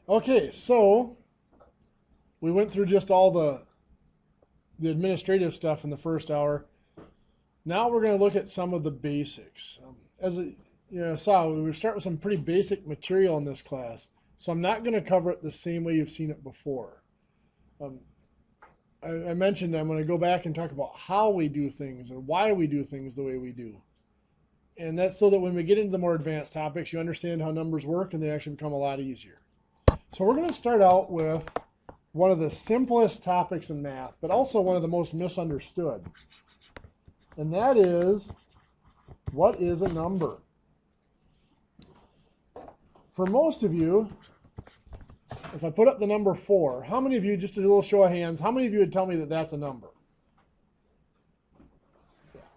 Okay, so we went through just all the administrative stuff in the first hour. Now we're going to look at some of the basics. Saw, we start with some pretty basic material in this class, so I'm not going to cover it the same way you've seen it before. I mentioned I'm going to go back and talk about how we do things or why we do things the way we do. And that's so that when we get into the more advanced topics, you understand how numbers work and they actually become a lot easier. So we're going to start out with one of the simplest topics in math, but also one of the most misunderstood. And that is, what is a number? For most of you, if I put up the number 4, how many of you, just a little show of hands, how many of you would tell me that that's a number?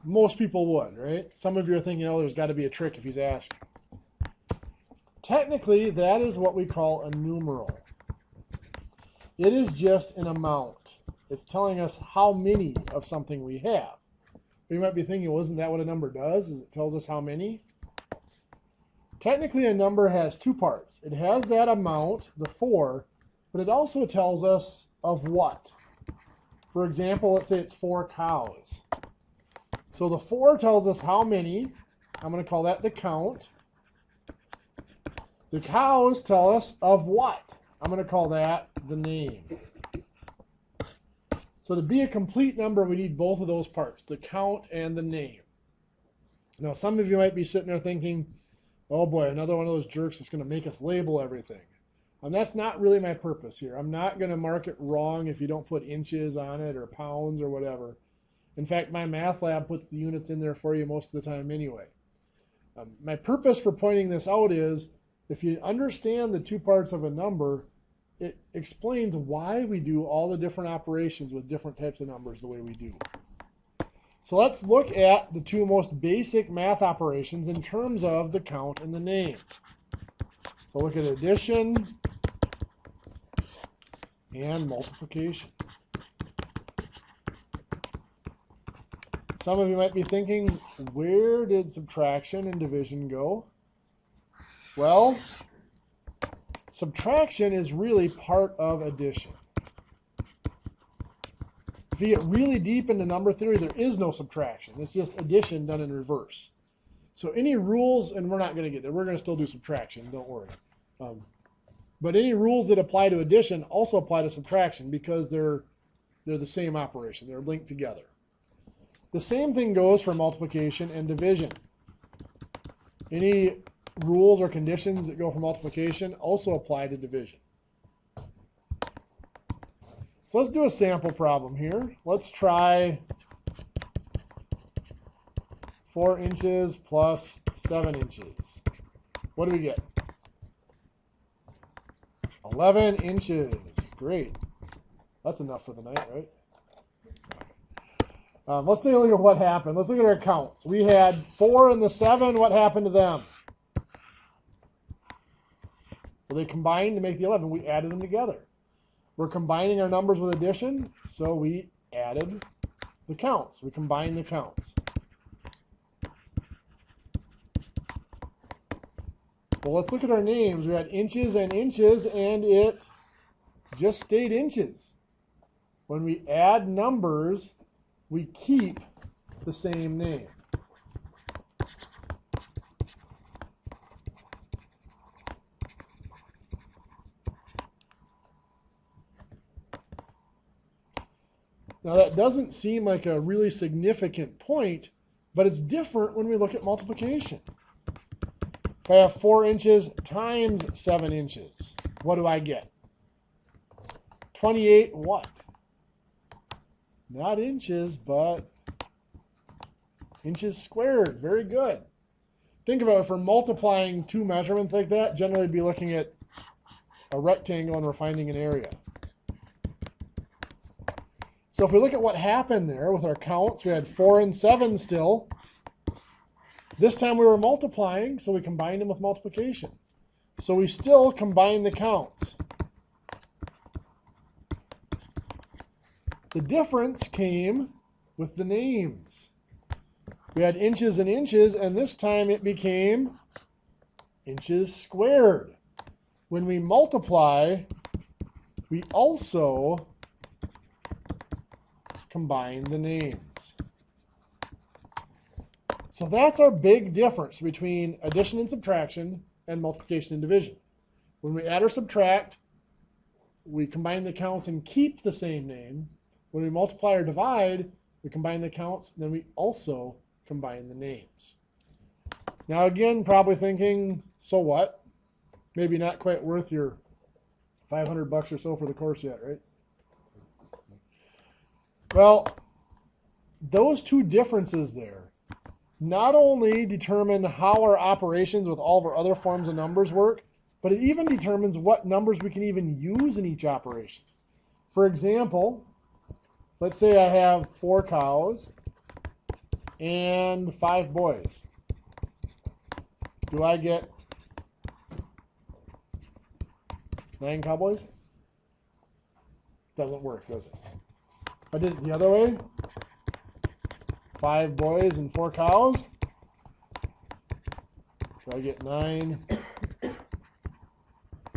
Most people would, right? Some of you are thinking, oh, there's got to be a trick if he's asked. Technically, that is what we call a numeral. It is just an amount. It's telling us how many of something we have. But you might be thinking, well, isn't that what a number does? Is it tells us how many? Technically, a number has two parts. It has that amount, the 4, but it also tells us of what. For example, let's say it's 4 cows. So the 4 tells us how many. I'm going to call that the count. The cows tell us of what. I'm going to call that the name. So to be a complete number, we need both of those parts, the count and the name. Now, some of you might be sitting there thinking, oh boy, another one of those jerks that's going to make us label everything. And that's not really my purpose here. I'm not going to mark it wrong if you don't put inches on it or pounds or whatever. In fact, my math lab puts the units in there for you most of the time anyway. My purpose for pointing this out is, if you understand the two parts of a number, it explains why we do all the different operations with different types of numbers the way we do. So let's look at the two most basic math operations in terms of the count and the name. So look at addition and multiplication. Some of you might be thinking, where did subtraction and division go? Well, subtraction is really part of addition. If you get really deep into number theory, there is no subtraction. It's just addition done in reverse. So any rules, and we're not going to get there. We're going to still do subtraction, don't worry. But any rules that apply to addition also apply to subtraction because they're the same operation. They're linked together. The same thing goes for multiplication and division. Any rules or conditions that go for multiplication also apply to division. So let's do a sample problem here. Let's try 4 inches plus 7 inches. What do we get? 11 inches. Great. That's enough for the night, right? Let's take a look at what happened. Let's look at our counts. We had 4 and the 7. What happened to them? Well, they combined to make the 11. We added them together. We're combining our numbers with addition, so we added the counts. We combined the counts. Well, let's look at our names. We had inches, and it just stayed inches. When we add numbers, we keep the same name. Now that doesn't seem like a really significant point, but it's different when we look at multiplication. If I have 4 inches times 7 inches, what do I get? 28 what? Not inches, but inches squared. Very good. Think about it, if we're multiplying two measurements like that, generally we'd be looking at a rectangle and we're finding an area. So if we look at what happened there with our counts, we had 4 and 7 still. This time we were multiplying, so we combined them with multiplication. So we still combine the counts. The difference came with the names. We had inches and this time it became inches squared. When we multiply, we also combine the names. So that's our big difference between addition and subtraction and multiplication and division. When we add or subtract, we combine the counts and keep the same name. When we multiply or divide, we combine the counts, and then we also combine the names. Now again, probably thinking, so what? Maybe not quite worth your $500 or so for the course yet, right? Well, those two differences there not only determine how our operations with all of our other forms of numbers work, but it even determines what numbers we can even use in each operation. For example, let's say I have 4 cows and 5 boys. Do I get 9 cowboys? Doesn't work, does it? If I did it the other way, 5 boys and 4 cows, do I get 9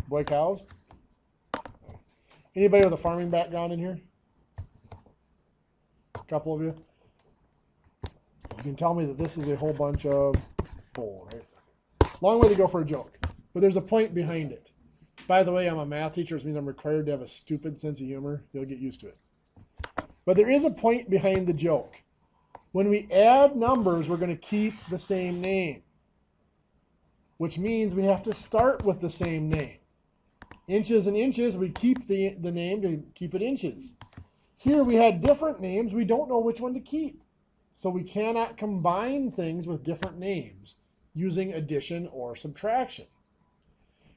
boy cows? Anybody with a farming background in here? A couple of you? You can tell me that this is a whole bunch of bull, right? Long way to go for a joke, but there's a point behind it. By the way, I'm a math teacher, which means I'm required to have a stupid sense of humor. You'll get used to it. But there is a point behind the joke. When we add numbers, we're going to keep the same name, which means we have to start with the same name. Inches and inches, we keep the name to keep it inches. Here we had different names. We don't know which one to keep. So we cannot combine things with different names using addition or subtraction.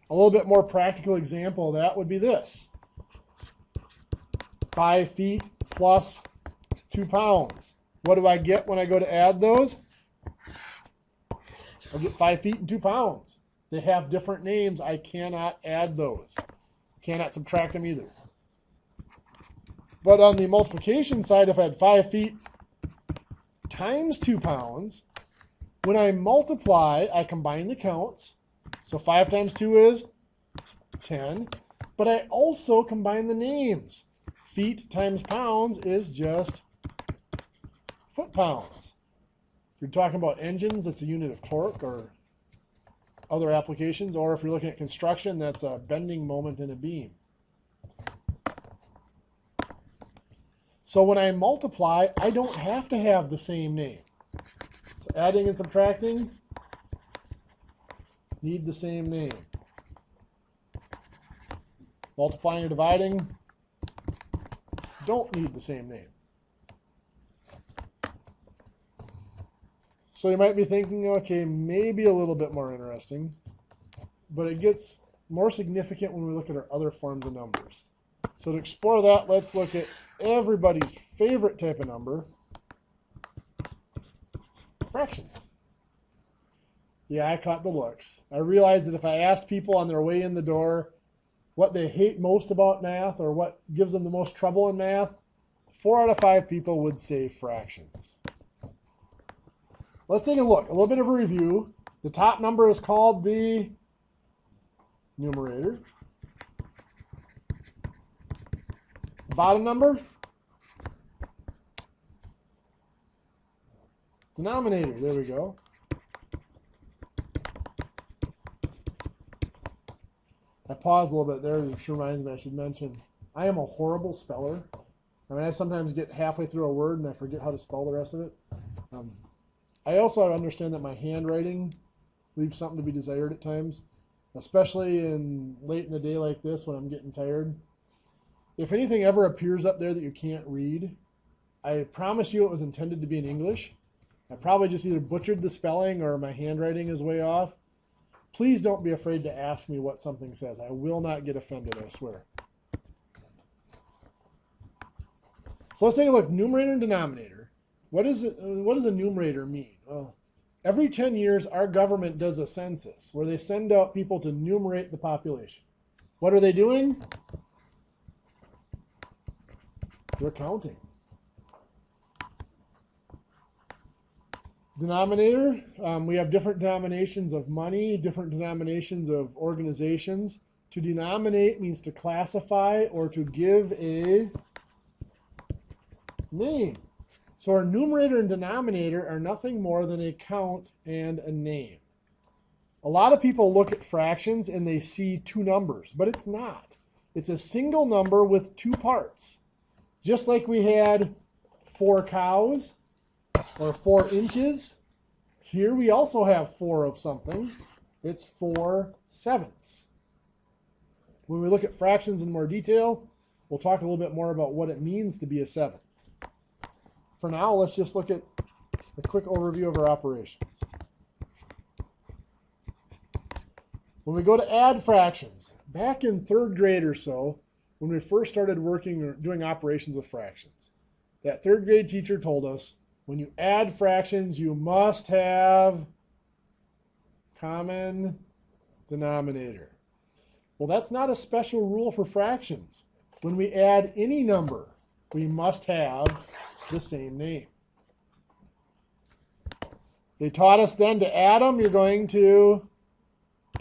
A little bit more practical example of that would be this. 5 feet plus 2 pounds. What do I get when I go to add those? I get 5 feet and 2 pounds. They have different names. I cannot add those. Cannot subtract them either. But on the multiplication side, if I had 5 feet times 2 pounds, when I multiply, I combine the counts. So 5 times 2 is 10. But I also combine the names. Feet times pounds is just foot-pounds. If you're talking about engines, it's a unit of torque or other applications. Or if you're looking at construction, that's a bending moment in a beam. So when I multiply, I don't have to have the same name. So adding and subtracting need the same name. Multiplying or dividing don't need the same name. So you might be thinking, okay, maybe a little bit more interesting, but it gets more significant when we look at our other forms of numbers. So to explore that, let's look at everybody's favorite type of number, fractions. Yeah, I caught the looks. I realized that if I asked people on their way in the door what they hate most about math or what gives them the most trouble in math, 4 out of 5 people would say fractions. Let's take a look. A little bit of a review. The top number is called the numerator. The bottom number, denominator. There we go. I paused a little bit there, which reminds me I should mention, I am a horrible speller. I mean, I sometimes get halfway through a word and I forget how to spell the rest of it. I also understand that my handwriting leaves something to be desired at times, especially late in the day like this when I'm getting tired. If anything ever appears up there that you can't read, I promise you it was intended to be in English. I probably just either butchered the spelling or my handwriting is way off. Please don't be afraid to ask me what something says. I will not get offended, I swear. So let's take a look. Numerator and denominator. What does a numerator mean? Well, every 10 years, our government does a census where they send out people to numerate the population. What are they doing? They're counting. Denominator, we have different denominations of money, different denominations of organizations To denominate means to classify or to give a name. So our numerator and denominator are nothing more than a count and a name. A lot of people look at fractions and they see two numbers, but it's not. It's a single number with two parts. Just like we had 4 cows or 4 inches, here we also have 4 of something. It's 4 sevenths. When we look at fractions in more detail, we'll talk a little bit more about what it means to be a seventh. For now, let's just look at a quick overview of our operations. When we go to add fractions, back in 3rd grade or so, when we first started working or doing operations with fractions, that 3rd grade teacher told us, when you add fractions, you must have common denominator. Well, that's not a special rule for fractions. When we add any number, we must have the same name. They taught us then to add them, you're going to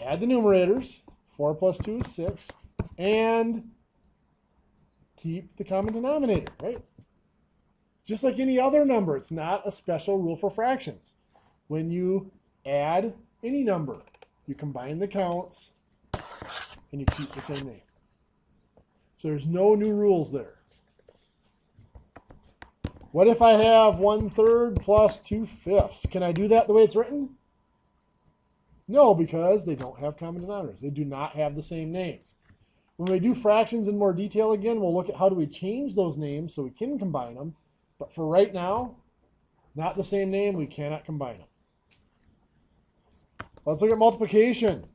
add the numerators, 4 plus 2 is 6, and keep the common denominator, right? Just like any other number, it's not a special rule for fractions. When you add any number, you combine the counts, and you keep the same name. So there's no new rules there. What if I have 1/3 plus 2/5? Can I do that the way it's written? No, because they don't have common denominators. They do not have the same name. When we do fractions in more detail again, we'll look at how do we change those names so we can combine them. But for right now, not the same name, we cannot combine them. Let's look at multiplication.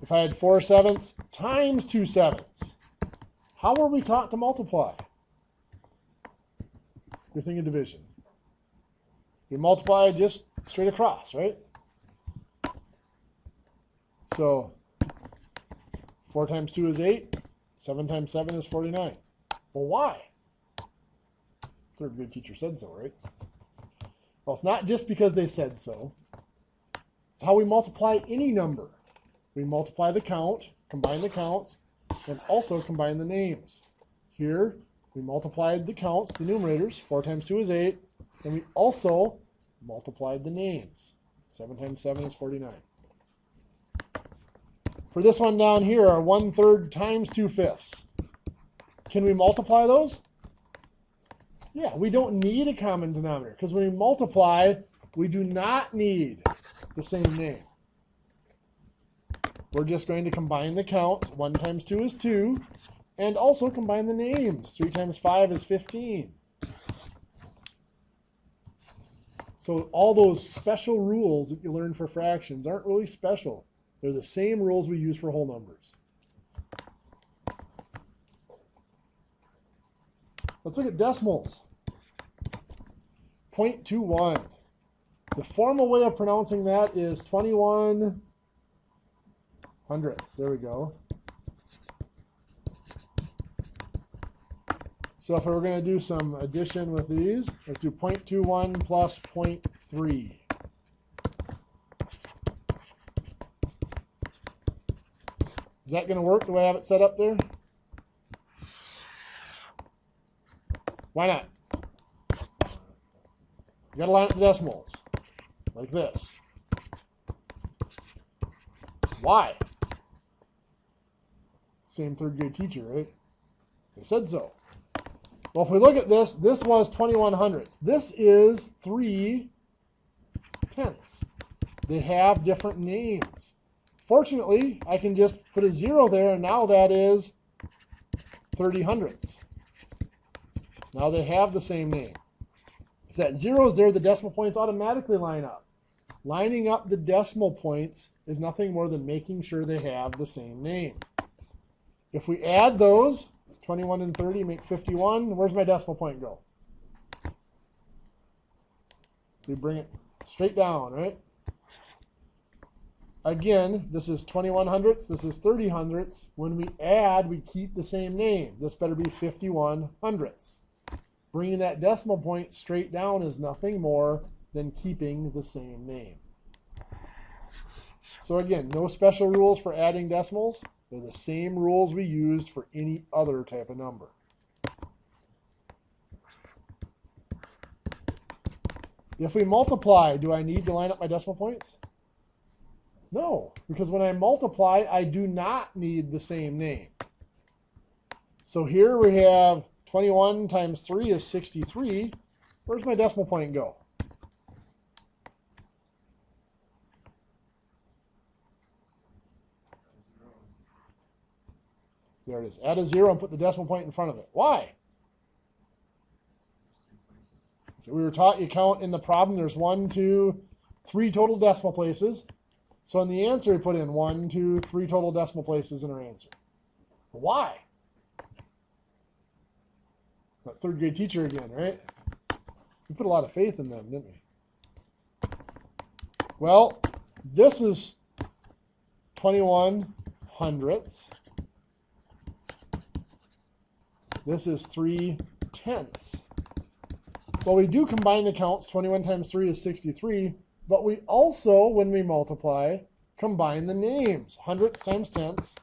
If I had 4 sevenths times 2 sevenths, how were we taught to multiply? You're thinking division. You multiply just straight across, right? So 4 times 2 is 8. 7 times 7 is 49. Well, why? 3rd grade teacher said so, right? Well, it's not just because they said so. It's how we multiply any number. We multiply the count, combine the counts, and also combine the names. Here, we multiplied the counts, the numerators. 4 times 2 is 8. And we also multiplied the names. 7 times 7 is 49. For this one down here, our 1/3 times 2/5. Can we multiply those? Yeah, we don't need a common denominator because when we multiply, we do not need the same name. We're just going to combine the counts. 1 times 2 is 2. And also combine the names. 3 times 5 is 15. So all those special rules that you learn for fractions aren't really special. They're the same rules we use for whole numbers. Let's look at decimals. 0.21. The formal way of pronouncing that is 21 hundredths. There we go. So if we're going to do some addition with these, let's do 0.21 plus 0.3. Is that going to work the way I have it set up there? Why not? You got to line up the decimals like this. Why? Same 3rd grade teacher, right? They said so. Well, if we look at this, this was 21 hundredths. This is 3 tenths. They have different names. Fortunately, I can just put a 0 there, and now that is 30 hundredths. Now they have the same name. If that 0 is there, the decimal points automatically line up. Lining up the decimal points is nothing more than making sure they have the same name. If we add those, 21 and 30 make 51. Where's my decimal point go? We bring it straight down, right? Again, this is 21 hundredths. This is 30 hundredths. When we add, we keep the same name. This better be 51 hundredths. Bringing that decimal point straight down is nothing more than keeping the same name. So again, no special rules for adding decimals. They're the same rules we used for any other type of number. If we multiply, do I need to line up my decimal points? No, because when I multiply, I do not need the same name. So here we have 21 times 3 is 63. Where's my decimal point go? There it is. Add a 0 and put the decimal point in front of it. Why? Okay, we were taught you count in the problem. There's 1, 2, 3 total decimal places. So in the answer, we put in 1, 2, 3 total decimal places in our answer. Why? That third grade teacher again, right? We put a lot of faith in them, didn't we? Well, this is 21 hundredths. This is 3 tenths. Well, we do combine the counts. 21 times 3 is 63. But we also, when we multiply, combine the names. Hundredths times tenths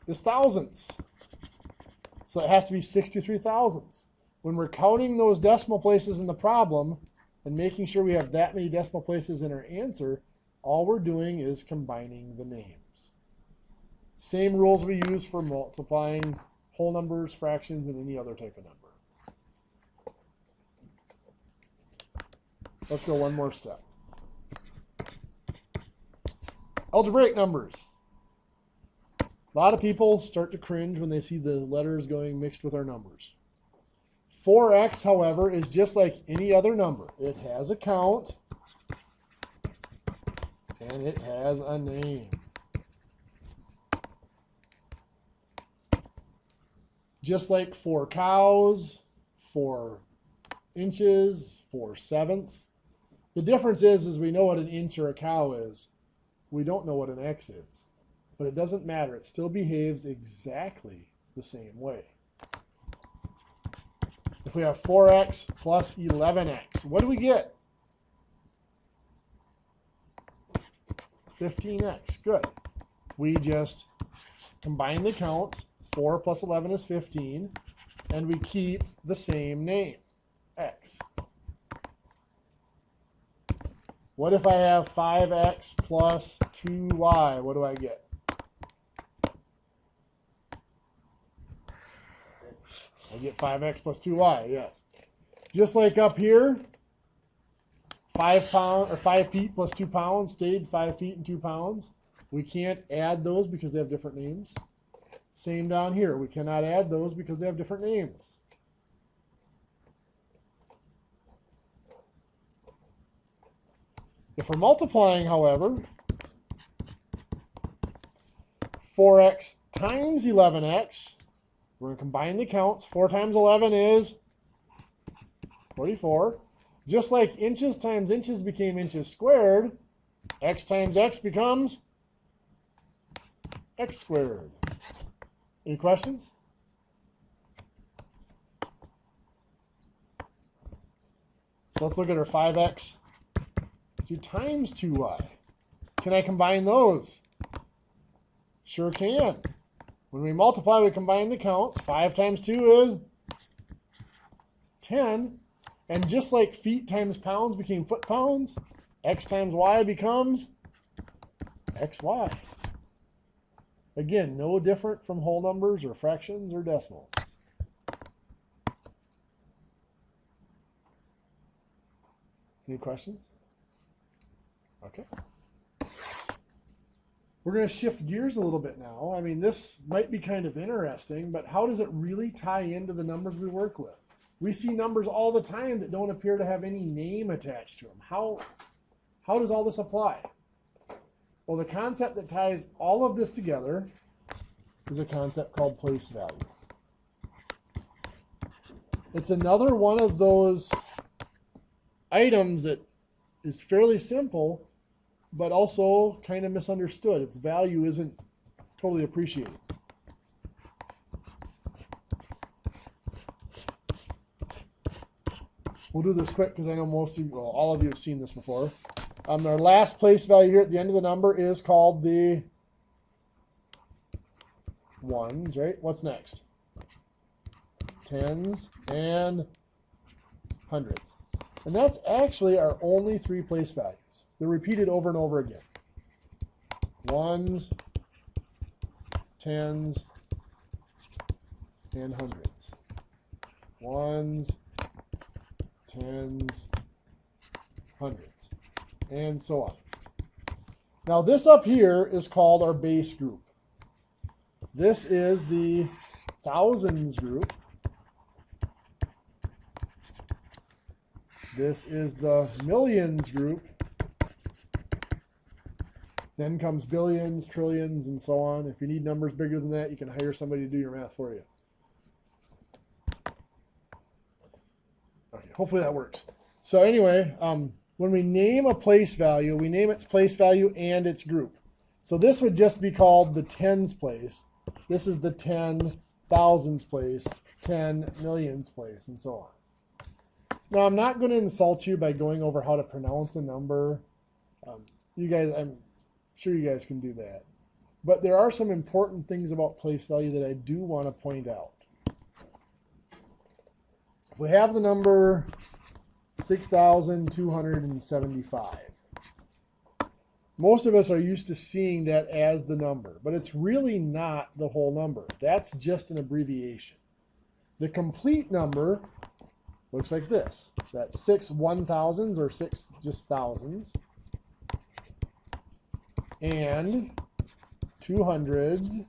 is thousandths. So it has to be 63 thousandths. When we're counting those decimal places in the problem and making sure we have that many decimal places in our answer, all we're doing is combining the names. Same rules we use for multiplying whole numbers, fractions, and any other type of number. Let's go one more step. Algebraic numbers. A lot of people start to cringe when they see the letters going mixed with our numbers. 4x, however, is just like any other number. It has a count, and it has a name. Just like 4 cows, 4 inches, 4 sevenths. The difference is we know what an inch or a cow is. We don't know what an x is. But it doesn't matter. It still behaves exactly the same way. If we have 4x plus 11x, what do we get? 15x. Good. We just combine the counts. 4 plus 11 is 15. And we keep the same name, x. What if I have 5x plus 2y? What do I get? I get 5x plus 2y, yes. Just like up here, 5 feet plus 2 pounds stayed 5 feet and 2 pounds. We can't add those because they have different names. Same down here. We cannot add those because they have different names. If we're multiplying, however, 4x times 11x, we're going to combine the counts. 4 times 11 is 44. Just like inches times inches became inches squared, x times x becomes x squared. Any questions? So let's look at our 5x times 2y. Can I combine those? Sure can. When we multiply, we combine the counts. 5 times 2 is 10. And just like feet times pounds became foot pounds, x times y becomes xy. Again, no different from whole numbers or fractions or decimals. Any questions? Okay. We're going to shift gears a little bit now. I mean, this might be kind of interesting, but how does it really tie into the numbers we work with? We see numbers all the time that don't appear to have any name attached to them. How does all this apply? Well, the concept that ties all of this together is a concept called place value. It's another one of those items that is fairly simple, but also kind of misunderstood. Its value isn't totally appreciated. We'll do this quick because I know most of you, well, all of you have seen this before. Our last place value here at the end of the number is called the ones, right? What's next? Tens and hundreds. And that's actually our only three place values. They're repeated over and over again. Ones, tens, and hundreds. Ones, tens, hundreds, and so on. Now this up here is called our base group. This is the thousands group. This is the millions group. Then comes billions, trillions, and so on. If you need numbers bigger than that, you can hire somebody to do your math for you. Okay, hopefully that works. So anyway, when we name a place value, we name its place value and its group. So this would just be called the tens place. This is the 10,000s place, 10 millions place, and so on. Now, I'm not going to insult you by going over how to pronounce a number. You guys, I'm sure you guys can do that. But there are some important things about place value that I do want to point out. If we have the number 6,275, most of us are used to seeing that as the number, but it's really not the whole number. That's just an abbreviation. The complete number looks like this. That's 6 1,000s or 6 just thousands, and 200s,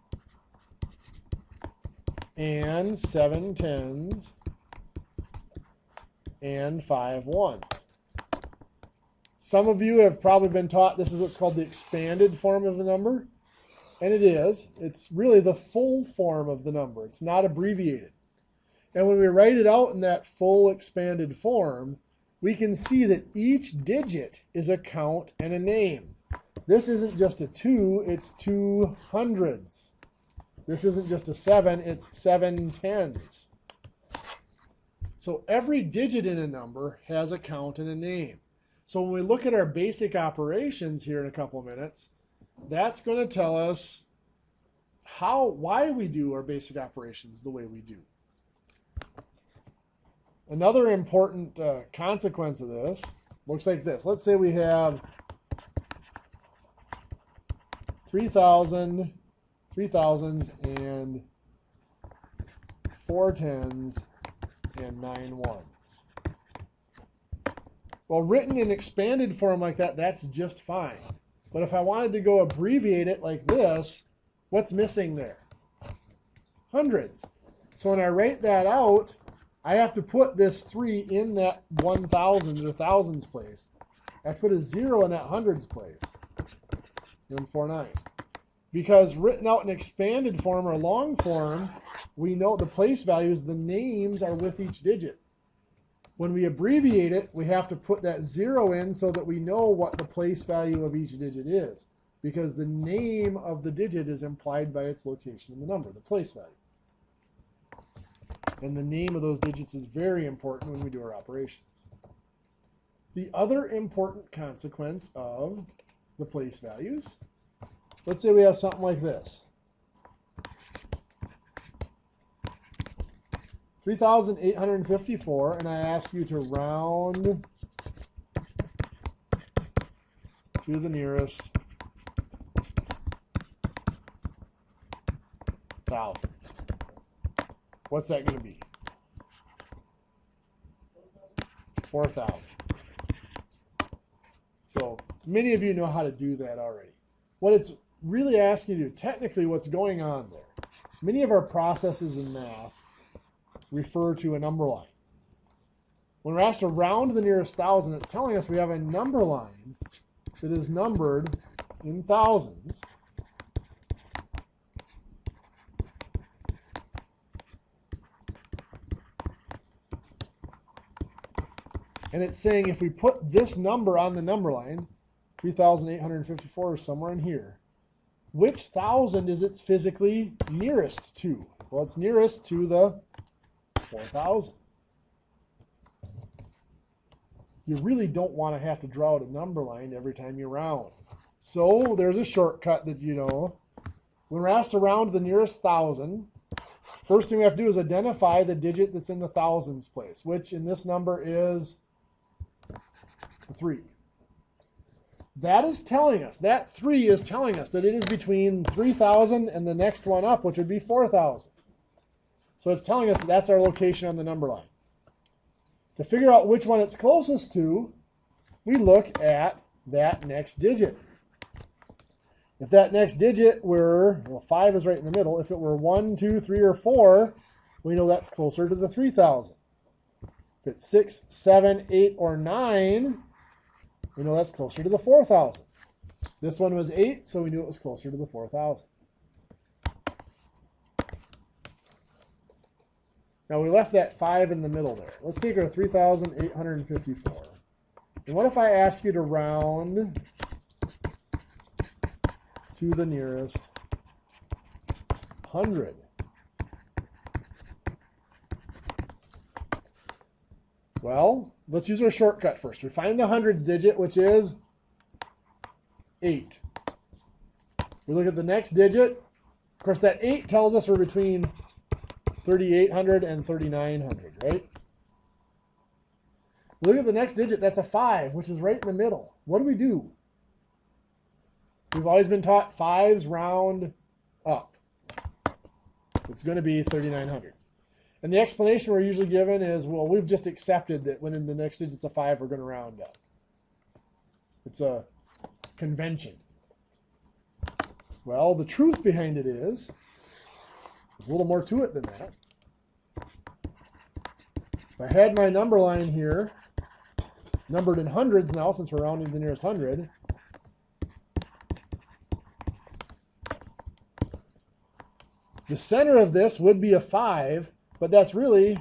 and 7 tens, and 5 ones. Some of you have probably been taught this is what's called the expanded form of the number, and it is. It's really the full form of the number. It's not abbreviated. And when we write it out in that full expanded form, we can see that each digit is a count and a name. This isn't just a 2, it's 2 hundreds. This isn't just a 7, it's 7 tens. So every digit in a number has a count and a name. So when we look at our basic operations here in a couple of minutes, that's going to tell us why we do our basic operations the way we do. Another important consequence of this looks like this. Let's say we have 3,000, 3,000s, and 4 tens, and 9 ones. Well, written in expanded form like that, that's just fine. But if I wanted to go abbreviate it like this, what's missing there? Hundreds. So when I write that out, I have to put this 3 in that 1,000s or thousands place. I put a 0 in that hundreds place. And 49. Because written out in expanded form or long form, we know the place values, the names are with each digit. When we abbreviate it, we have to put that 0 in so that we know what the place value of each digit is. Because the name of the digit is implied by its location in the number, the place value. And the name of those digits is very important when we do our operations. The other important consequence of the place values, let's say we have something like this. 3,854, and I ask you to round to the nearest 1,000. What's that going to be? 4,000. So many of you know how to do that already. What it's really asking you to do, technically what's going on there, many of our processes in math refer to a number line. When we're asked to round to the nearest 1,000, it's telling us we have a number line that is numbered in thousands. And it's saying if we put this number on the number line, 3,854 is somewhere in here, which 1,000 is it physically nearest to? Well, it's nearest to the 4,000. you really don't want to have to draw out a number line every time you round. So there's a shortcut that you know. When we're asked to round to the nearest thousand, first thing we have to do is identify the digit that's in the thousands place, which in this number is 3. That is telling us, that 3 is telling us that it is between 3,000 and the next one up, which would be 4,000. So it's telling us that that's our location on the number line. To figure out which one it's closest to, we look at that next digit. If that next digit were, well, 5 is right in the middle. If it were 1, 2, 3, or 4, we know that's closer to the 3,000. If it's 6, 7, 8, or 9, we know that's closer to the 4,000. This one was 8, so we knew it was closer to the 4,000. Now we left that 5 in the middle there. Let's take our 3,854. And what if I ask you to round to the nearest 100? Well, let's use our shortcut first. We find the hundreds digit, which is 8. We look at the next digit. Of course, that 8 tells us we're between 3,800 and 3,900, right? Look at the next digit. That's a 5, which is right in the middle. What do we do? We've always been taught 5s round up. It's going to be 3,900. And the explanation we're usually given is, well, we've just accepted that when in the next digit's a 5, we're going to round up. It's a convention. Well, the truth behind it is, there's a little more to it than that. If I had my number line here, numbered in hundreds now, since we're rounding to the nearest 100, the center of this would be a 5, but that's really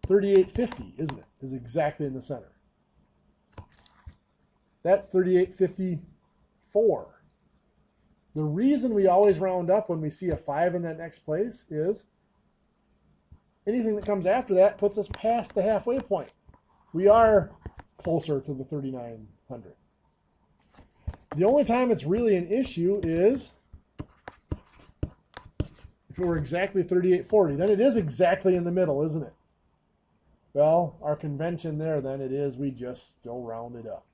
3,850, isn't it? Is exactly in the center. That's 3,854. The reason we always round up when we see a 5 in that next place is anything that comes after that puts us past the halfway point. We are closer to the 3,900. The only time it's really an issue is if it were exactly 3,840. Then it is exactly in the middle, isn't it? Well, our convention there then it is we just still round it up.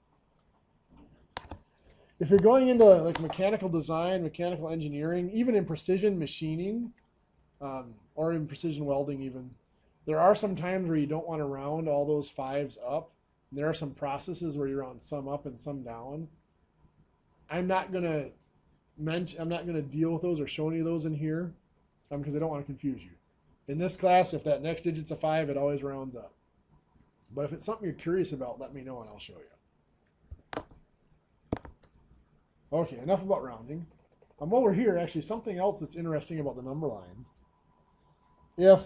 If you're going into like mechanical design, mechanical engineering, even in precision machining, or in precision welding even, there are some times where you don't want to round all those 5s up. There are some processes where you round some up and some down. I'm not going to deal with those or show any of those in here because I don't want to confuse you. In this class, if that next digit's a 5, it always rounds up. But if it's something you're curious about, let me know and I'll show you. Okay, enough about rounding. While we're here, actually, something else that's interesting about the number line. If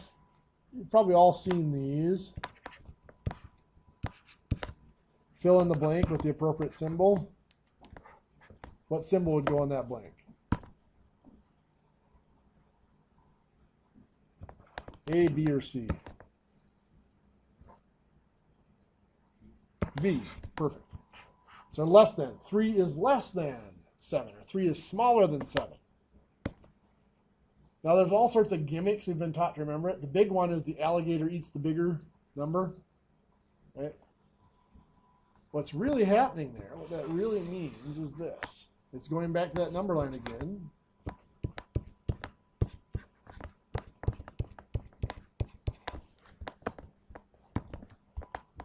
you've probably all seen these, fill in the blank with the appropriate symbol. What symbol would go on that blank? A, B, or C? B. Perfect. So less than. 3 is less than 7, or 3 is smaller than 7. Now there's all sorts of gimmicks we've been taught to remember it. The big one is the alligator eats the bigger number. Right? What's really happening there, what that really means is this. It's going back to that number line again.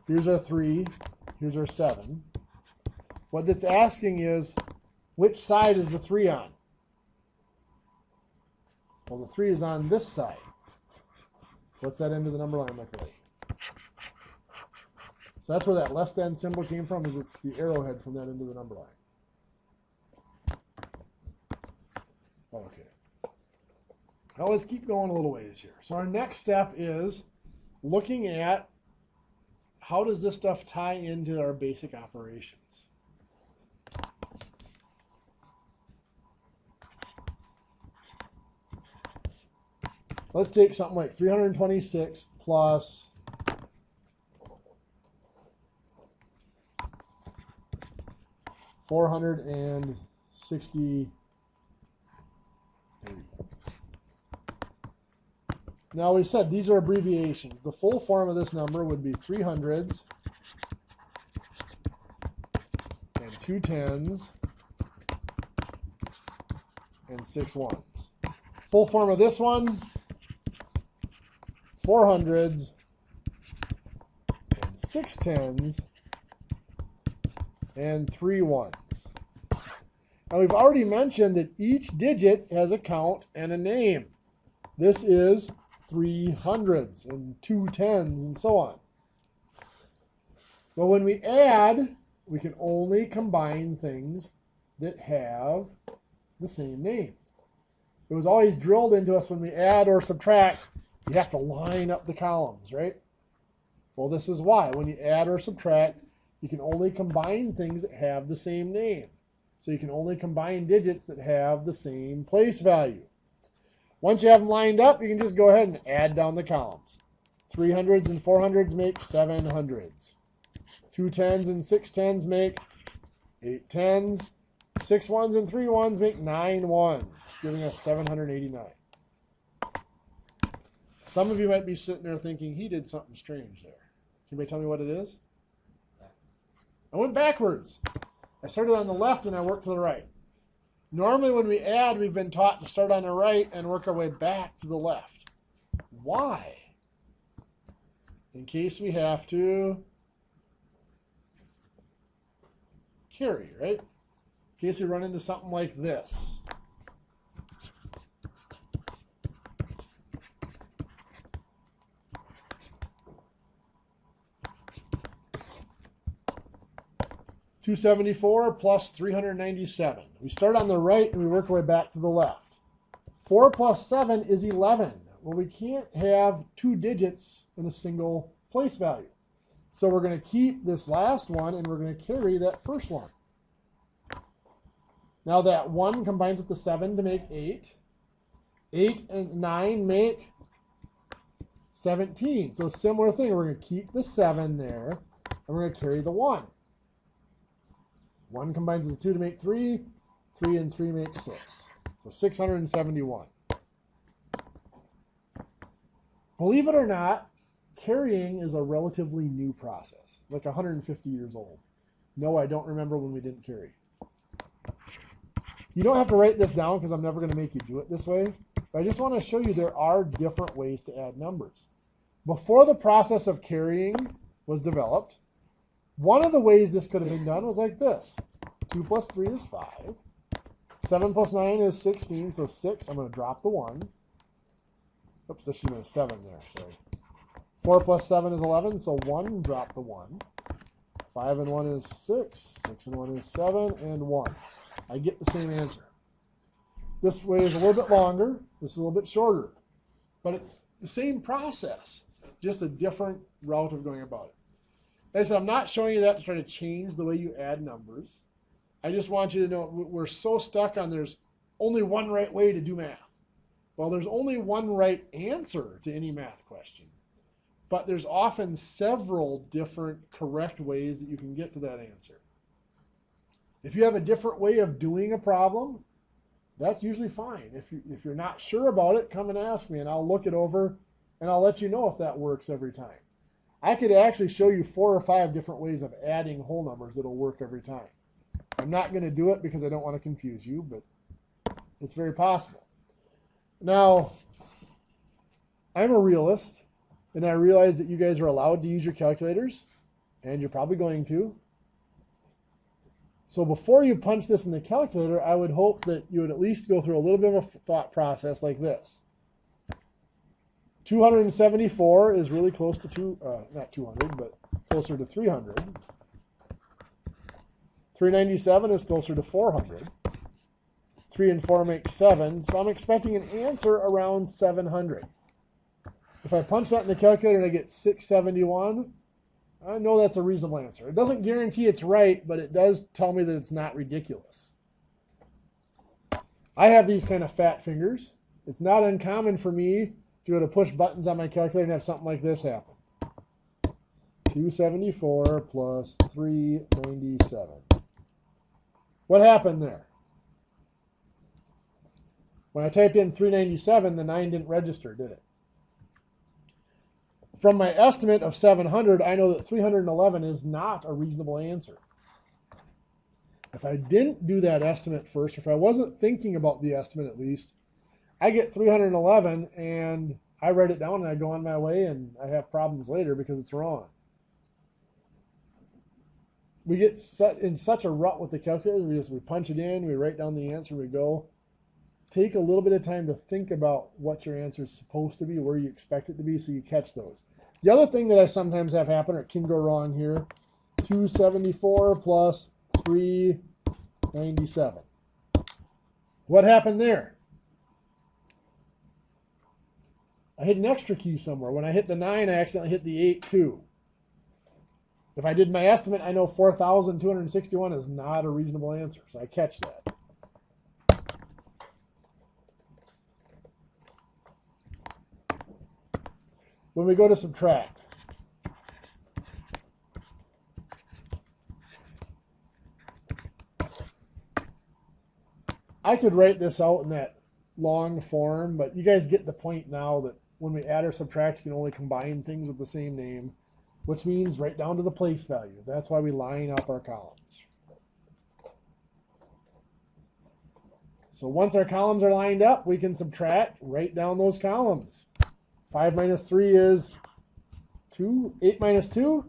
Here's our 3, here's our 7. What that's asking is, which side is the 3 on? Well, the 3 is on this side. What's that end of the number line look like? So that's where that less than symbol came from, is it's the arrowhead from that end of the number line. Okay. Now let's keep going a little ways here. So our next step is looking at how does this stuff tie into our basic operations. Let's take something like 326 plus 463. Now we said these are abbreviations. The full form of this number would be 3 hundreds and 2 tens and 6 ones. Full form of this one, 4 hundreds and 6 tens and 3 ones. Now we've already mentioned that each digit has a count and a name. This is 3 hundreds and 2 tens and so on. But when we add, we can only combine things that have the same name. It was always drilled into us when we add or subtract, you have to line up the columns, right? Well, this is why. When you add or subtract, you can only combine things that have the same name. So you can only combine digits that have the same place value. Once you have them lined up, you can just go ahead and add down the columns. 300s and 400s make 700s. 2 tens and 6 tens make 8 tens. 6 ones and 3 ones make 9 ones, giving us 789. Some of you might be sitting there thinking, he did something strange there. Can anybody tell me what it is? I went backwards. I started on the left and I worked to the right. Normally when we add, we've been taught to start on the right and work our way back to the left. Why? In case we have to carry, right? In case we run into something like this. $274 plus 397. We start on the right and we work our way back to the left. 4 plus 7 is 11. Well, we can't have 2 digits in a single place value. So we're going to keep this last one and we're going to carry that first one. Now that 1 combines with the 7 to make 8. 8 and 9 make 17. So similar thing, we're going to keep the 7 there and we're going to carry the 1. 1 combines with the 2 to make 3. 3 and 3 make 6. So 671. Believe it or not, carrying is a relatively new process, like 150 years old. No, I don't remember when we didn't carry. You don't have to write this down because I'm never going to make you do it this way. But I just want to show you there are different ways to add numbers. Before the process of carrying was developed, one of the ways this could have been done was like this. 2 plus 3 is 5. 7 plus 9 is 16, so 6. I'm going to drop the 1. Oops, there should have been a 7 there, sorry. 4 plus 7 is 11, so 1, drop the 1. 5 and 1 is 6. 6 and 1 is 7, and 1. I get the same answer. This way is a little bit longer. This is a little bit shorter. But it's the same process, just a different route of going about it. Like I said, I'm not showing you that to try to change the way you add numbers. I just want you to know we're so stuck on there's only one right way to do math. Well, there's only one right answer to any math question. But there's often several different correct ways that you can get to that answer. If you have a different way of doing a problem, that's usually fine. If you're not sure about it, come and ask me and I'll look it over and I'll let you know if that works every time. I could actually show you 4 or 5 different ways of adding whole numbers that'll work every time. I'm not going to do it because I don't want to confuse you, but it's very possible. Now, I'm a realist, and I realize that you guys are allowed to use your calculators, and you're probably going to. So before you punch this in the calculator, I would hope that you would at least go through a little bit of a thought process like this. 274 is really close to not 200, but closer to 300. 397 is closer to 400. 3 and 4 make 7, so I'm expecting an answer around 700. If I punch that in the calculator and I get 671, I know that's a reasonable answer. It doesn't guarantee it's right, but it does tell me that it's not ridiculous. I have these kind of fat fingers. It's not uncommon for me to go to push buttons on my calculator and have something like this happen. 274 plus 397. What happened there? When I typed in 397, the 9 didn't register, did it? From my estimate of 700, I know that 311 is not a reasonable answer. If I didn't do that estimate first, if I wasn't thinking about the estimate at least, I get 311 and I write it down and I go on my way and I have problems later because it's wrong. We get in such a rut with the calculator, we punch it in, we write down the answer, we go. Take a little bit of time to think about what your answer is supposed to be, where you expect it to be, so you catch those. The other thing that I sometimes have happen, or it can go wrong here, 274 plus 397. What happened there? I hit an extra key somewhere. When I hit the 9, I accidentally hit the 8 too. If I did my estimate, I know 4,261 is not a reasonable answer, so I catch that. When we go to subtract, I could write this out in that long form, but you guys get the point now that when we add or subtract, you can only combine things with the same name, which means right down to the place value. That's why we line up our columns. So once our columns are lined up, we can subtract right down those columns. 5 minus 3 is 2. 8 minus 2,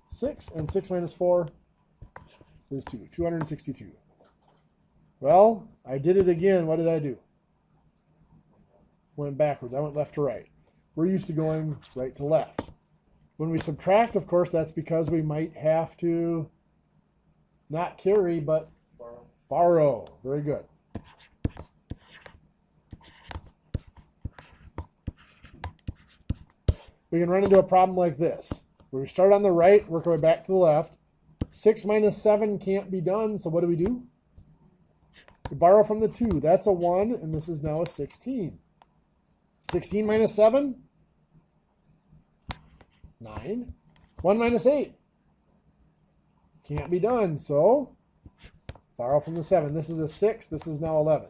6. And 6 minus 4 is 2. 262. Well, I did it again. What did I do? Went backwards. I went left to right. We're used to going right to left. When we subtract, of course, that's because we might have to not carry, but borrow. Very good. We can run into a problem like this, where we start on the right, work our way back to the left. 6 minus 7 can't be done, so what do? We borrow from the 2. That's a 1, and this is now a 16. 16 minus 7? 9. 1 minus 8? Can't be done, so borrow from the 7. This is a 6. This is now 11.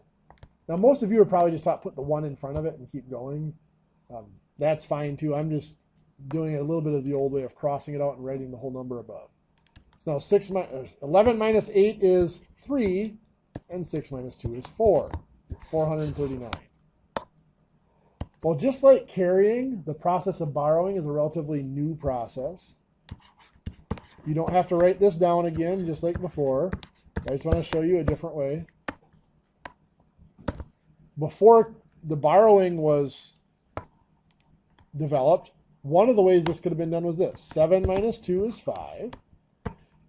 Now, most of you are probably just taught put the 1 in front of it and keep going. That's fine, too. I'm just doing a little bit of the old way of crossing it out and writing the whole number above. So now 11 minus 8 is 3, and 6 minus 2 is 4. 439. Well, just like carrying, the process of borrowing is a relatively new process. You don't have to write this down again, just like before. I just want to show you a different way. Before the borrowing was developed, one of the ways this could have been done was this. 7 minus 2 is 5.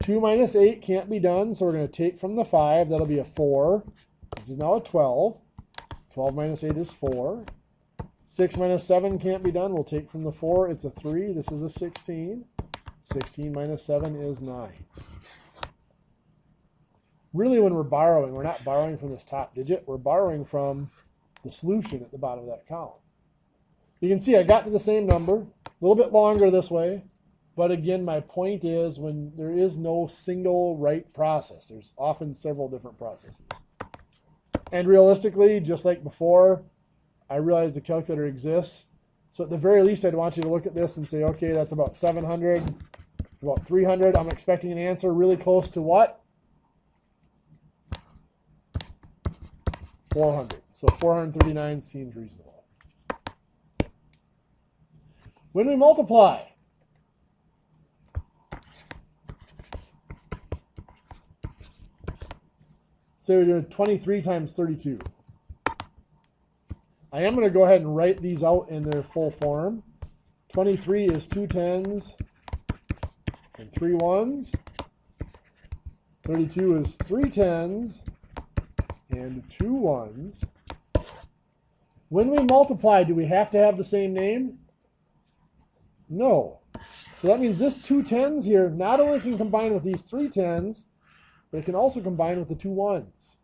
2 minus 8 can't be done, so we're going to take from the 5. That'll be a 4. This is now a 12. 12 minus 8 is 4. 6 minus 7 can't be done. We'll take from the 4. It's a 3. This is a 16. 16 minus 7 is 9. Really, when we're borrowing, we're not borrowing from this top digit. We're borrowing from the solution at the bottom of that column. You can see I got to the same number, a little bit longer this way, but again, my point is when there is no single right process, there's often several different processes. And realistically, just like before, I realize the calculator exists. So at the very least, I'd want you to look at this and say, okay, that's about 700. It's about 300. I'm expecting an answer really close to what? 400. So 439 seems reasonable. When we multiply, say we're doing 23 times 32. I am going to go ahead and write these out in their full form. 23 is 2 10s and 3 1s. 32 is 3 10s and 2 1s. When we multiply, do we have to have the same name? No. So that means this 2 10s here not only can combine with these 3 10s, but it can also combine with the 2 1s.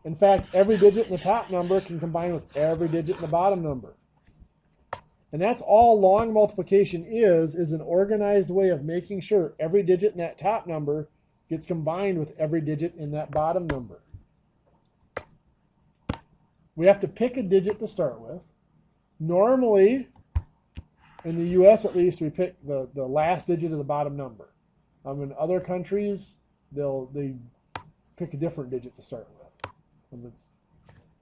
In fact, every digit in the top number can combine with every digit in the bottom number. And that's all long multiplication is an organized way of making sure every digit in that top number gets combined with every digit in that bottom number. We have to pick a digit to start with. Normally, in the US at least, we pick the last digit of the bottom number. In other countries, they pick a different digit to start with. And it's,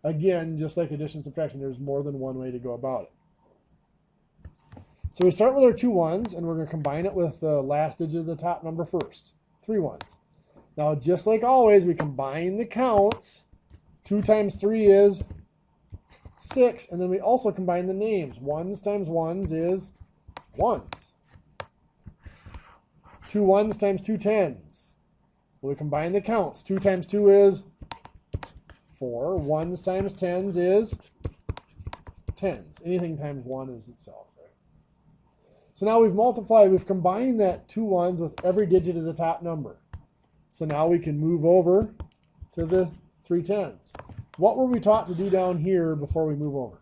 again, just like addition and subtraction, there's more than one way to go about it. So we start with our 2 ones, and we're going to combine it with the last digit of the top number first. 3 ones. Now, just like always, we combine the counts. 2 times 3 is 6, and then we also combine the names. 1s times 1s is 1s. 2 1s times 2 10s. Well, we combine the counts. 2 times 2 is 4. 1s times 10s is 10s. Anything times 1 is itself. Right? So now we've combined that 2 1s with every digit of the top number. So now we can move over to the 3 10s. What were we taught to do down here before we move over?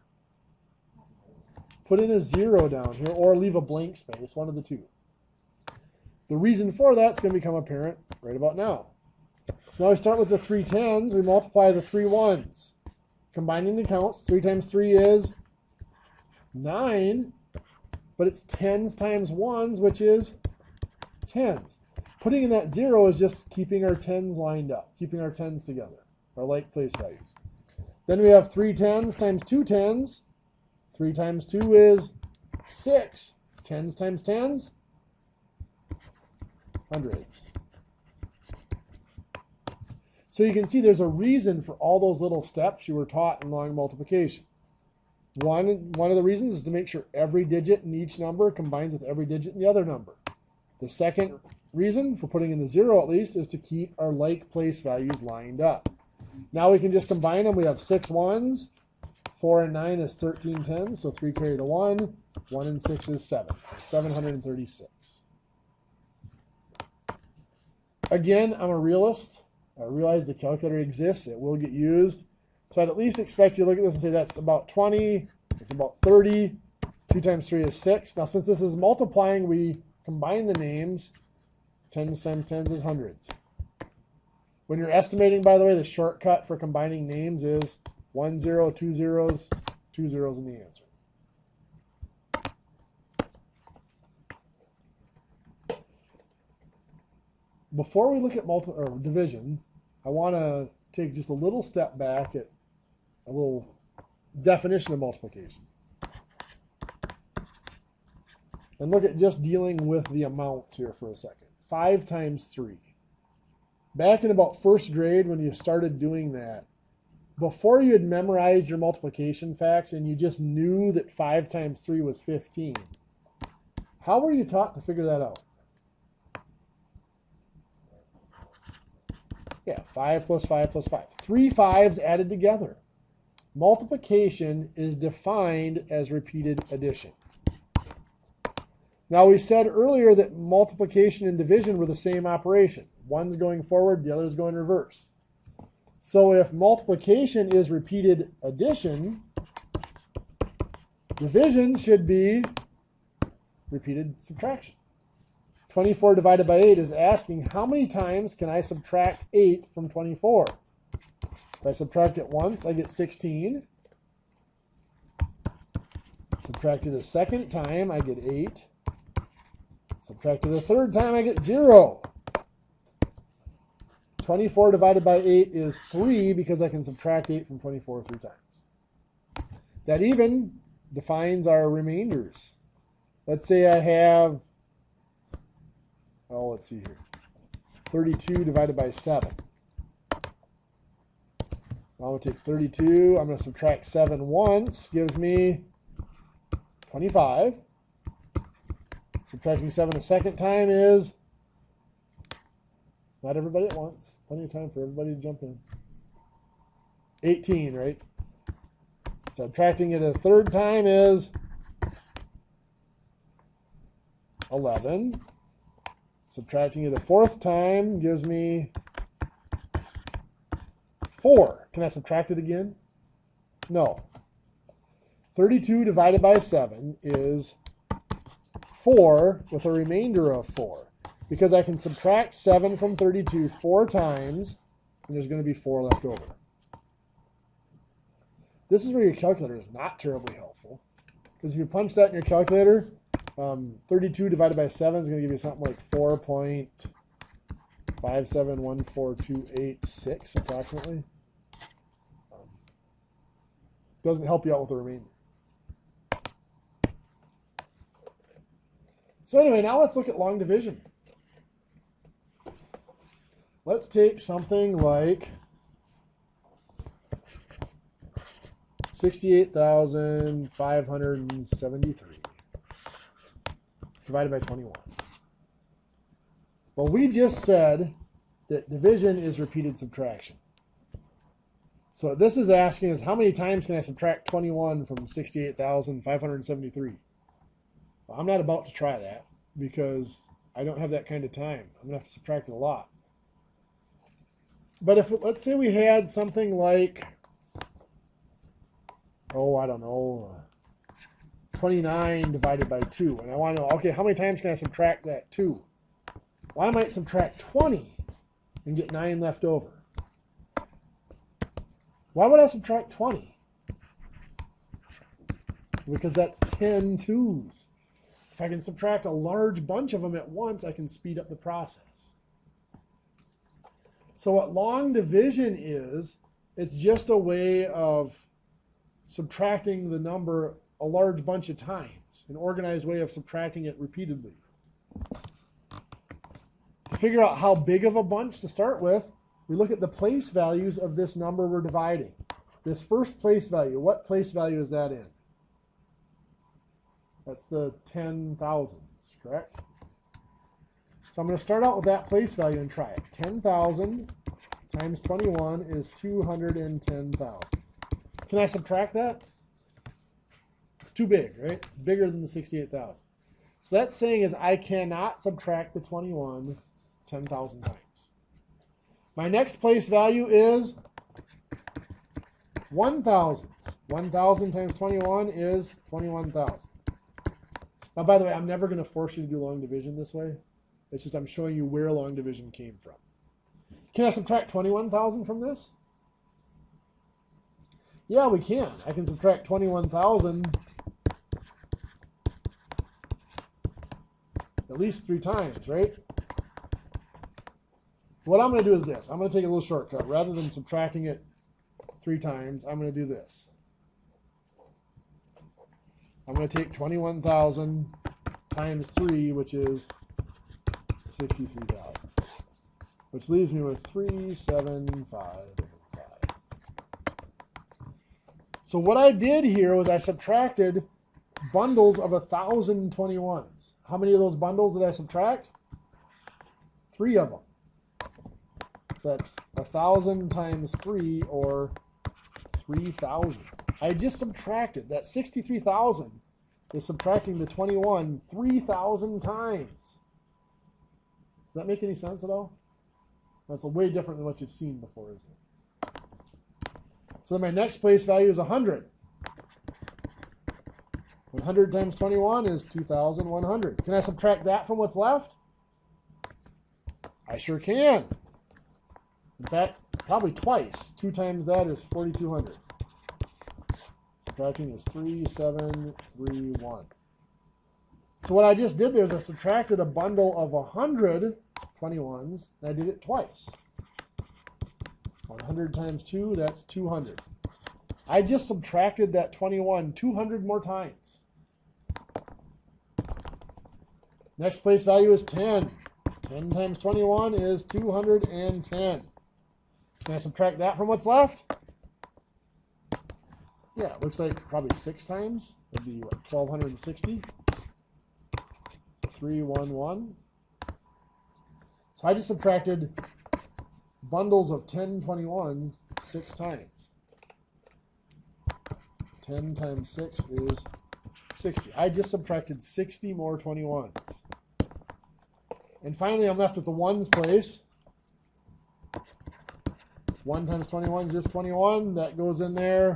Put in a 0 down here or leave a blank space, one of the two. The reason for that is going to become apparent right about now. So now we start with the 3 10s. We multiply the 3 1s. Combining the counts, 3 times 3 is 9, but it's 10s times 1s, which is 10s. Putting in that 0 is just keeping our 10s lined up, keeping our 10s together, our like place values. Then we have 3 10s times 2 10s. 3 times 2 is 6. 10s times 10s, hundreds. So you can see there's a reason for all those little steps you were taught in long multiplication. One of the reasons is to make sure every digit in each number combines with every digit in the other number. The second reason for putting in the 0 at least is to keep our like place values lined up. Now we can just combine them. We have 6 1s. 4 and 9 is 13 10s, so 3 carry the 1. 1 and 6 is 7, so 736. Again, I'm a realist. I realize the calculator exists. It will get used. So I'd at least expect you to look at this and say that's about 20. It's about 30. 2 times 3 is 6. Now, since this is multiplying, we combine the names. 10s times 10s is hundreds. When you're estimating, by the way, the shortcut for combining names is 1 0, 2 zeros, 2 zeros in the answer. Before we look at division, I want to take just a little step back at a little definition of multiplication. And look at just dealing with the amounts here for a second. 5 times 3. Back in about first grade when you started doing that, before you had memorized your multiplication facts and you just knew that 5 times 3 was 15, how were you taught to figure that out? Yeah, 5 plus 5 plus 5. 3 5s added together. Multiplication is defined as repeated addition. Now we said earlier that multiplication and division were the same operation. One's going forward, the other's going reverse. So if multiplication is repeated addition, division should be repeated subtraction. 24 divided by 8 is asking how many times can I subtract 8 from 24? If I subtract it once, I get 16. Subtract it a second time, I get 8. Subtract it a third time, I get 0. 24 divided by 8 is 3 because I can subtract 8 from 24 3 times. That even defines our remainders. Let's say I have, let's see here, 32 divided by 7. I'm going to take 32, I'm going to subtract 7 once, gives me 25. Subtracting 7 a second time is, not everybody at once, plenty of time for everybody to jump in, 18, right? Subtracting it a third time is 11. Subtracting it a fourth time gives me 4. Can I subtract it again? No. 32 divided by 7 is 4 with a remainder of 4. because I can subtract 7 from 32 4 times, and there's going to be 4 left over. This is where your calculator is not terribly helpful, because if you punch that in your calculator, 32 divided by 7 is going to give you something like 4.5714286 approximately. Doesn't help you out with the remainder. So anyway, now let's look at long division. Let's take something like 68,573 divided by 21. Well, we just said that division is repeated subtraction. So what this is asking is, how many times can I subtract 21 from 68,573? Well, I'm not about to try that because I don't have that kind of time. I'm going to have to subtract it a lot. But if, let's say we had something like, oh, I don't know, 29 divided by 2. And I want to know, okay, how many times can I subtract that 2? Well, I might subtract 20 and get 9 left over. Why would I subtract 20? Because that's 10 2s. If I can subtract a large bunch of them at once, I can speed up the process. So what long division is, it's just a way of subtracting the number a large bunch of times, an organized way of subtracting it repeatedly. To figure out how big of a bunch to start with, we look at the place values of this number we're dividing. This first place value, what place value is that in? That's the 10,000s, correct? So I'm going to start out with that place value and try it. 10,000 times 21 is 210,000. Can I subtract that? It's too big, right? It's bigger than the 68,000. So that's saying is I cannot subtract the 21 10,000 times. My next place value is 1,000. 1,000 times 21 is 21,000. Now, by the way, I'm never going to force you to do long division this way. It's just I'm showing you where long division came from. Can I subtract 21,000 from this? Yeah, we can. I can subtract 21,000 at least 3 times, right? What I'm going to do is this. I'm going to take a little shortcut. Rather than subtracting it 3 times, I'm going to do this. I'm going to take 21,000 times 3, which is 63,000, which leaves me with 3, 7, 5, and 5. So what I did here was I subtracted bundles of 1,021s. How many of those bundles did I subtract? 3 of them. So that's 1,000 times 3, or 3,000. I just subtracted. That 63,000 is subtracting the 21 3,000 times. Does that make any sense at all? That's way different than what you've seen before, isn't it? So then my next place value is 100. 100 times 21 is 2,100. Can I subtract that from what's left? I sure can. In fact, probably twice. 2 times that is 4,200. Subtracting is 3, 7, 3, 1. So what I just did there is I subtracted a bundle of 100 21s, and I did it twice. 100 times 2, that's 200. I just subtracted that 21 200 more times. Next place value is 10. 10 times 21 is 210. Can I subtract that from what's left? Yeah, it looks like probably 6 times. That'd be what, 1,260? 311. So I just subtracted bundles of 10 21s 6 times. 10 times 6 is 60. I just subtracted 60 more 21s. And finally, I'm left with the ones place. 1 times 21 is just 21. That goes in there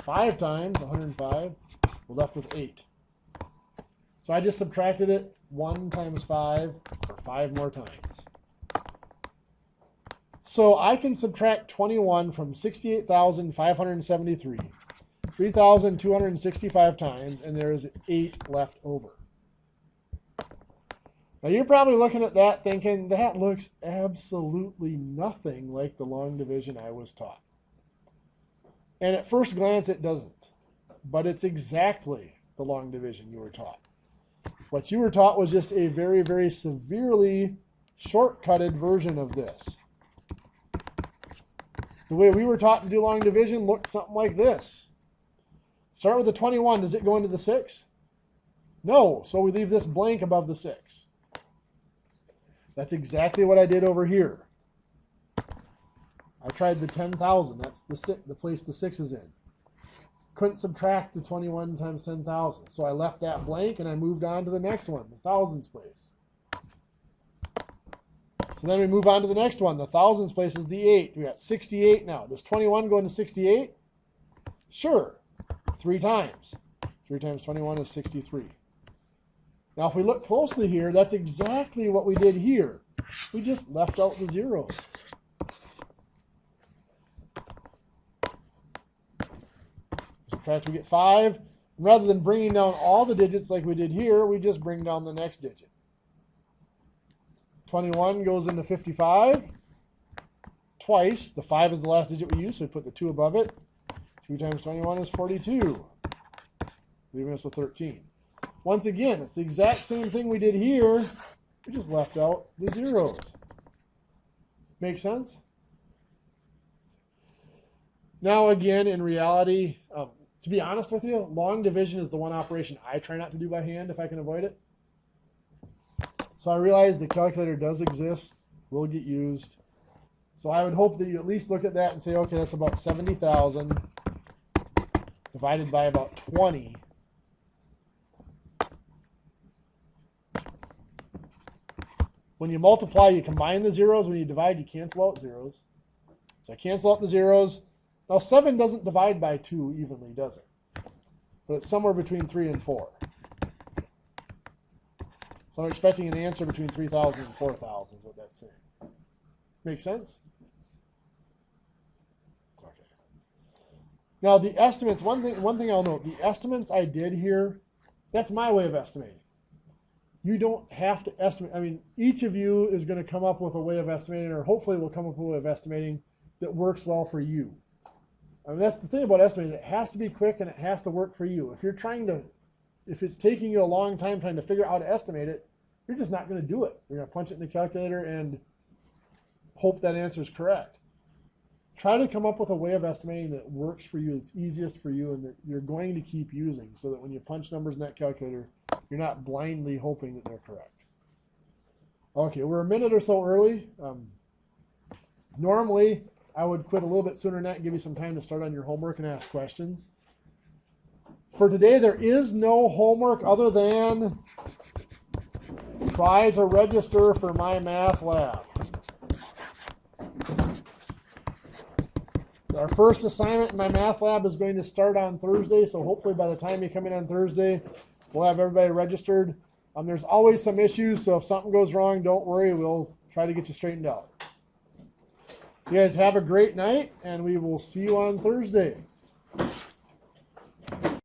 5 times, 105. We're left with 8. So I just subtracted it 1 times 5 for 5 more times. So I can subtract 21 from 68,573, 3,265 times, and there's 8 left over. Now you're probably looking at that thinking, that looks absolutely nothing like the long division I was taught. And at first glance it doesn't, but it's exactly the long division you were taught. What you were taught was just a very, very severely shortcutted version of this. The way we were taught to do long division looked something like this. Start with the 21. Does it go into the 6? No, so we leave this blank above the 6. That's exactly what I did over here. I tried the 10,000. That's the place the 6 is in. Couldn't subtract the 21 times 10,000. So I left that blank and I moved on to the next one, the thousands place. So then we move on to the next one. The thousands place is the 8. We got 68 now. Does 21 go into 68? Sure. 3 times. 3 times 21 is 63. Now if we look closely here, that's exactly what we did here. We just left out the zeros. Subtract, we get 5. Rather than bringing down all the digits like we did here, we just bring down the next digit. 21 goes into 55 twice. The 5 is the last digit we use, so we put the 2 above it. 2 times 21 is 42, leaving us with 13. Once again, it's the exact same thing we did here. We just left out the zeros. Make sense? Now again, in reality, to be honest with you, long division is the one operation I try not to do by hand if I can avoid it. So I realize the calculator does exist, will get used. So I would hope that you at least look at that and say, okay, that's about 70,000 divided by about 20. When you multiply, you combine the zeros. When you divide, you cancel out zeros. So I cancel out the zeros. Now 7 doesn't divide by 2 evenly, does it? But it's somewhere between 3 and 4. So I'm expecting an answer between 3,000 and 4,000 is what that's saying. Make sense? Okay. Now the estimates, one thing I'll note, the estimates I did here, that's my way of estimating. You don't have to estimate. I mean, each of you is going to come up with a way of estimating, or hopefully will come up with a way of estimating that works well for you. I mean, that's the thing about estimating. It has to be quick and it has to work for you. If it's taking you a long time trying to figure out how to estimate it, you're just not going to do it. You're going to punch it in the calculator and hope that answer is correct. Try to come up with a way of estimating that works for you, that's easiest for you, and that you're going to keep using so that when you punch numbers in that calculator, you're not blindly hoping that they're correct. Okay, we're a minute or so early. Normally, I would quit a little bit sooner than that and give you some time to start on your homework and ask questions. For today, there is no homework other than try to register for my math lab. Our first assignment in my math lab is going to start on Thursday, so hopefully by the time you come in on Thursday, we'll have everybody registered. There's always some issues, so if something goes wrong, don't worry. We'll try to get you straightened out. You guys have a great night, and we will see you on Thursday.